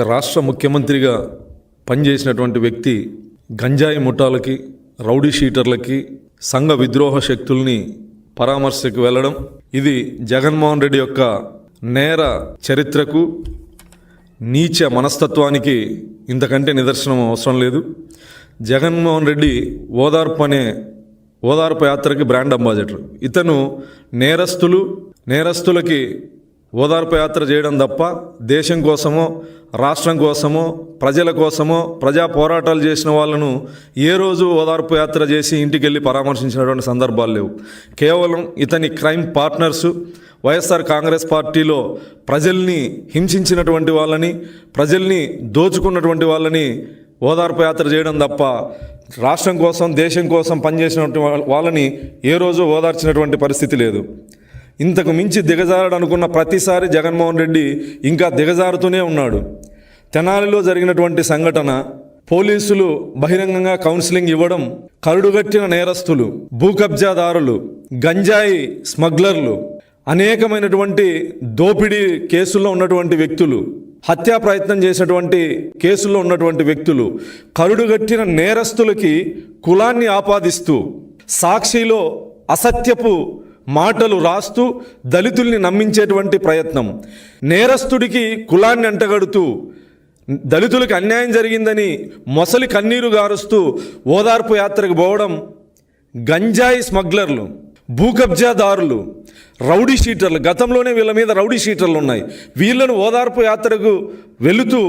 రాష్ట్ర ముఖ్యమంత్రిగా పనిచేసినటువంటి వ్యక్తి గంజాయి ముఠాలకి, రౌడీ షీటర్లకి, సంఘ విద్రోహ శక్తుల్ని పరామర్శకు వెళ్ళడం ఇది జగన్మోహన్ రెడ్డి యొక్క నేర చరిత్రకు, నీచ మనస్తత్వానికి ఇంతకంటే నిదర్శనం అవసరం లేదు. జగన్మోహన్ రెడ్డి ఓదార్పు యాత్రకి బ్రాండ్ అంబాసిడర్. ఇతను నేరస్తులకి ఓదార్పు యాత్ర చేయడం తప్ప దేశం కోసమో, రాష్ట్రం కోసమో, ప్రజల కోసమో, ప్రజా పోరాటాలు చేసిన వాళ్ళను ఏ రోజు ఓదార్పు యాత్ర చేసి ఇంటికి వెళ్ళి పరామర్శించినటువంటి సందర్భాలు లేవు. కేవలం ఇతని క్రైమ్ పార్ట్నర్సు వైఎస్ఆర్ కాంగ్రెస్ పార్టీలో ప్రజల్ని హింసించినటువంటి వాళ్ళని, ప్రజల్ని దోచుకున్నటువంటి వాళ్ళని ఓదార్పు యాత్ర చేయడం తప్ప రాష్ట్రం కోసం, దేశం కోసం పనిచేసినటువంటి వాళ్ళని ఏ రోజు ఓదార్చినటువంటి పరిస్థితి లేదు. ఇంతకు మించి దిగజారడనుకున్న ప్రతిసారి జగన్మోహన్ రెడ్డి ఇంకా దిగజారుతూనే ఉన్నాడు. తెనాలిలో జరిగినటువంటి సంఘటన, పోలీసులు బహిరంగంగా కౌన్సిలింగ్ ఇవ్వడం, కరుడుగట్టిన నేరస్తులు, భూ కబ్జాదారులు, గంజాయి స్మగ్లర్లు, అనేకమైనటువంటి దోపిడీ కేసుల్లో ఉన్నటువంటి వ్యక్తులు, హత్యా ప్రయత్నం చేసినటువంటి కేసుల్లో ఉన్నటువంటి వ్యక్తులు, కరుడుగట్టిన నేరస్తులకి కులాన్ని ఆపాదిస్తూ, సాక్షిలో అసత్యపు మాటలు రాస్తూ దళితుల్ని నమ్మించేటువంటి ప్రయత్నం, నేరస్తుడికి కులాన్ని అంటగడుతూ దళితులకు అన్యాయం జరిగిందని మొసలి కన్నీరు గారుస్తూ ఓదార్పు యాత్రకు పోవడం, గంజాయి స్మగ్లర్లు, భూ కబ్జాదారులు, రౌడీ షీటర్లు, గతంలోనే వీళ్ళ మీద రౌడీ షీటర్లు ఉన్నాయి. వీళ్ళను ఓదార్పు యాత్రకు వెళుతూ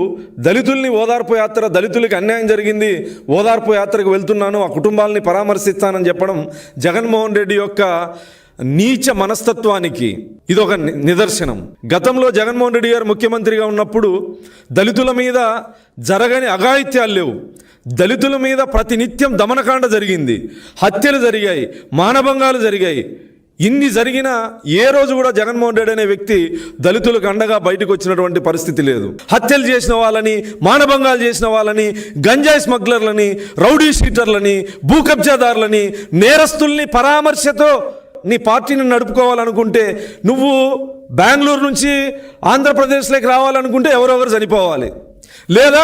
దళితుల్ని దళితులకి అన్యాయం జరిగింది, ఓదార్పు యాత్రకు వెళ్తున్నాను, ఆ కుటుంబాలని పరామర్శిస్తానని చెప్పడం జగన్మోహన్ రెడ్డి యొక్క నీచ మనస్తత్వానికి ఇదొక నిదర్శనం. గతంలో జగన్మోహన్ రెడ్డి గారు ముఖ్యమంత్రిగా ఉన్నప్పుడు దళితుల మీద జరగని అఘాయిత్యాలు లేవు. దళితుల మీద ప్రతినిత్యం దమనకాండ జరిగింది, హత్యలు జరిగాయి, మానభంగాలు జరిగాయి. ఇన్ని జరిగినా ఏ రోజు కూడా జగన్మోహన్ రెడ్డి అనే వ్యక్తి దళితులకు అండగా బయటకు వచ్చినటువంటి పరిస్థితి లేదు. హత్యలు చేసిన వాళ్ళని, మానభంగాలు చేసిన వాళ్ళని, గంజాయి స్మగ్లర్లని, రౌడీ షీటర్లని, భూ కబ్జాదారులని, నేరస్తుల్ని పరామర్శతో నీ పార్టీని నడుపుకోవాలనుకుంటే, నువ్వు బెంగళూరు నుంచి ఆంధ్రప్రదేశ్లోకి రావాలనుకుంటే ఎవరొకరు చనిపోవాలి, లేదా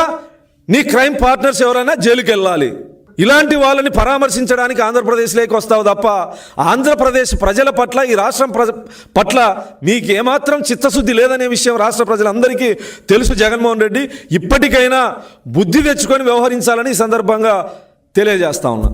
నీ క్రైమ్ పార్ట్నర్స్ ఎవరైనా జైలుకి వెళ్ళాలి. ఇలాంటి వాళ్ళని పరామర్శించడానికి ఆంధ్రప్రదేశ్లోకి వస్తావు తప్ప ఆంధ్రప్రదేశ్ ప్రజల పట్ల, ఈ రాష్ట్రం పట్ల మీకు ఏమాత్రం చిత్తశుద్ధి లేదనే విషయం రాష్ట్ర ప్రజలందరికీ తెలుసు. జగన్మోహన్ రెడ్డి ఇప్పటికైనా బుద్ధి తెచ్చుకొని వ్యవహరించాలని ఈ సందర్భంగా తెలియజేస్తా ఉన్నా.